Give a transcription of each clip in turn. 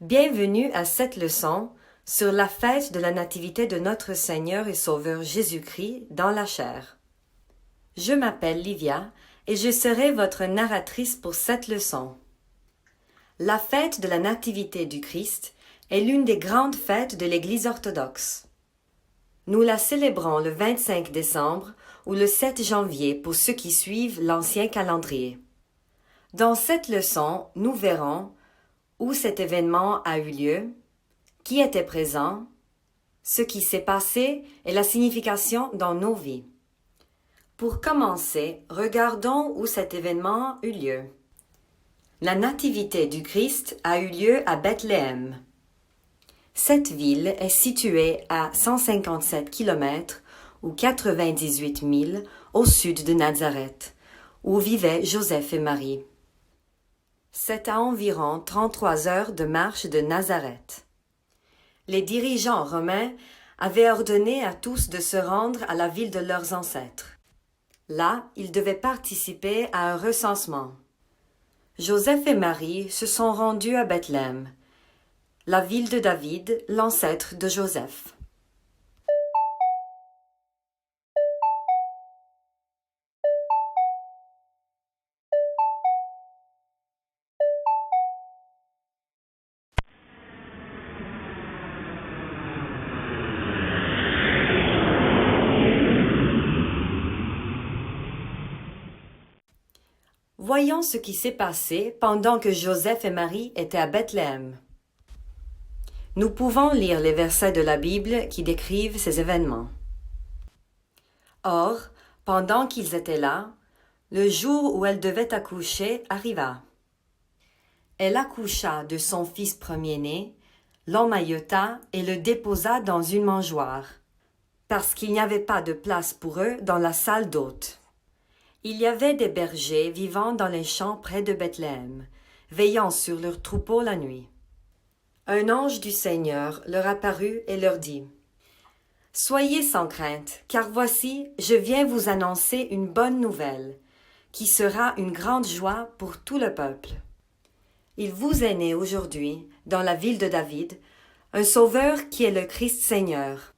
Bienvenue à cette leçon sur la fête de la Nativité de notre Seigneur et Sauveur Jésus-Christ dans la chair. Je m'appelle Livia et je serai votre narratrice pour cette leçon. La fête de la Nativité du Christ est l'une des grandes fêtes de l'Église orthodoxe. Nous la célébrons le 25 décembre ou le 7 janvier pour ceux qui suivent l'ancien calendrier. Dans cette leçon, nous verrons où cet événement a eu lieu, qui était présent, ce qui s'est passé et la signification dans nos vies. Pour commencer, regardons où cet événement eut lieu. La nativité du Christ a eu lieu à Bethléem. Cette ville est située à 157 km ou 98 milles au sud de Nazareth, où vivaient Joseph et Marie. C'est à environ 33 heures de marche de Nazareth. Les dirigeants romains avaient ordonné à tous de se rendre à la ville de leurs ancêtres. Là, ils devaient participer à un recensement. Joseph et Marie se sont rendus à Bethléem, la ville de David, l'ancêtre de Joseph. Voyons ce qui s'est passé pendant que Joseph et Marie étaient à Bethléem. Nous pouvons lire les versets de la Bible qui décrivent ces événements. Or, pendant qu'ils étaient là, le jour où elle devait accoucher arriva. Elle accoucha de son fils premier-né, l'emmaillota et le déposa dans une mangeoire, parce qu'il n'y avait pas de place pour eux dans la salle d'hôtes. Il y avait des bergers vivant dans les champs près de Bethléem, veillant sur leurs troupeaux la nuit. Un ange du Seigneur leur apparut et leur dit : « Soyez sans crainte, car voici, je viens vous annoncer une bonne nouvelle, qui sera une grande joie pour tout le peuple. Il vous est né aujourd'hui, dans la ville de David, un Sauveur qui est le Christ Seigneur.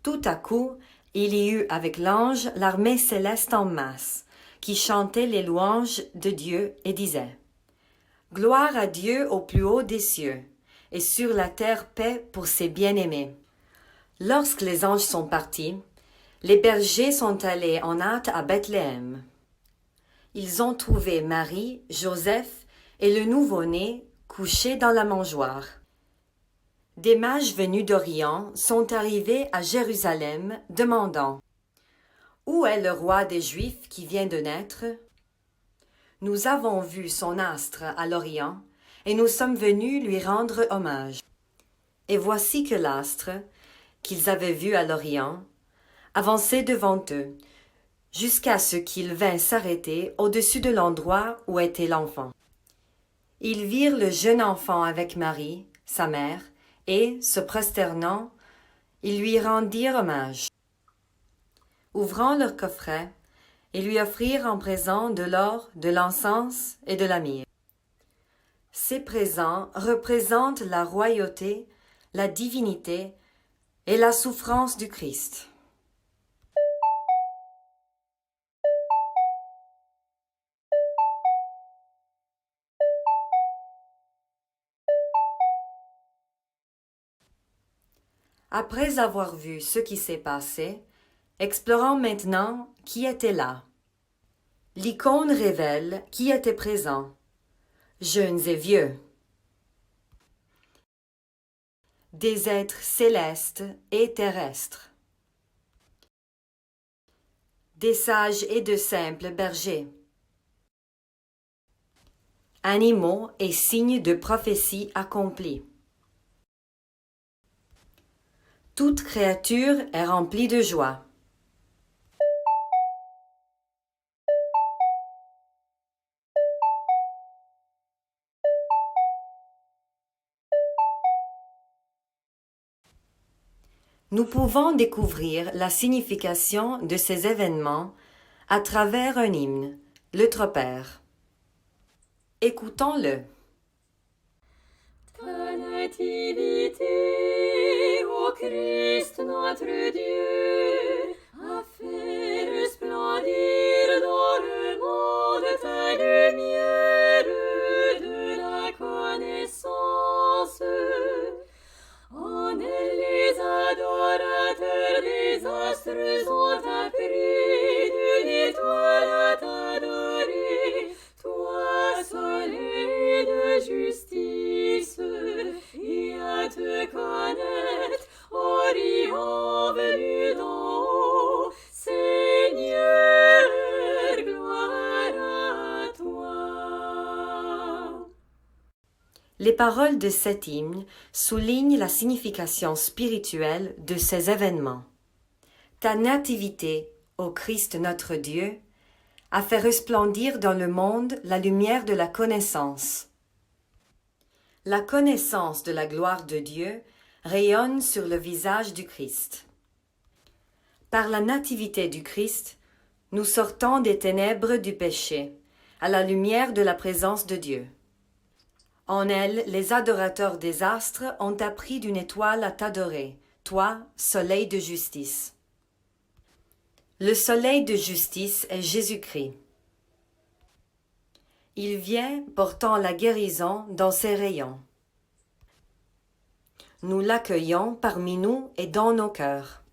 Tout à coup, il y eut avec l'ange l'armée céleste en masse, qui chantait les louanges de Dieu et disait : « Gloire à Dieu au plus haut des cieux, et sur la terre paix pour ses bien-aimés. » Lorsque les anges sont partis, les bergers sont allés en hâte à Bethléem. Ils ont trouvé Marie, Joseph et le nouveau-né couchés dans la mangeoire. Des mages venus d'Orient sont arrivés à Jérusalem demandant : « Où est le roi des Juifs qui vient de naître ? Nous avons vu son astre à l'Orient et nous sommes venus lui rendre hommage. » Et voici que l'astre, qu'ils avaient vu à l'Orient, avançait devant eux, jusqu'à ce qu'il vint s'arrêter au-dessus de l'endroit où était l'enfant. Ils virent le jeune enfant avec Marie, sa mère, et, se prosternant, ils lui rendirent hommage. Ouvrant leur coffret, ils lui offrirent en présent de l'or, de l'encens et de la myrrhe. Ces présents représentent la royauté, la divinité et la souffrance du Christ. Après avoir vu ce qui s'est passé, explorons maintenant qui était là. L'icône révèle qui était présent, jeunes et vieux. Des êtres célestes et terrestres. Des sages et de simples bergers. Animaux et signes de prophétie accomplis. Toute créature est remplie de joie. Nous pouvons découvrir la signification de ces événements à travers un hymne, le Tropère. Écoutons-le. Tonnerre nativité, ô Christ notre Dieu, a fait resplendir dans le monde ta lumière de la connaissance. En elle, les adorateurs des astres ont appris de l'étoile à t'adorer, toi, soleil de justice, et à te connaître, Orion venu d'en haut, Seigneur, gloire à toi. Les paroles de cet hymne soulignent la signification spirituelle de ces événements. Ta nativité, ô Christ notre Dieu, a fait resplendir dans le monde la lumière de la connaissance. La connaissance de la gloire de Dieu rayonne sur le visage du Christ. Par la nativité du Christ, nous sortons des ténèbres du péché, à la lumière de la présence de Dieu. En elle, les adorateurs des astres ont appris d'une étoile à t'adorer, toi, soleil de justice. Le soleil de justice est Jésus-Christ. Il vient portant la guérison dans ses rayons. Nous l'accueillons parmi nous et dans nos cœurs.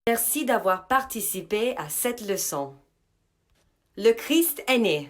Merci d'avoir participé à cette leçon. Le Christ est né.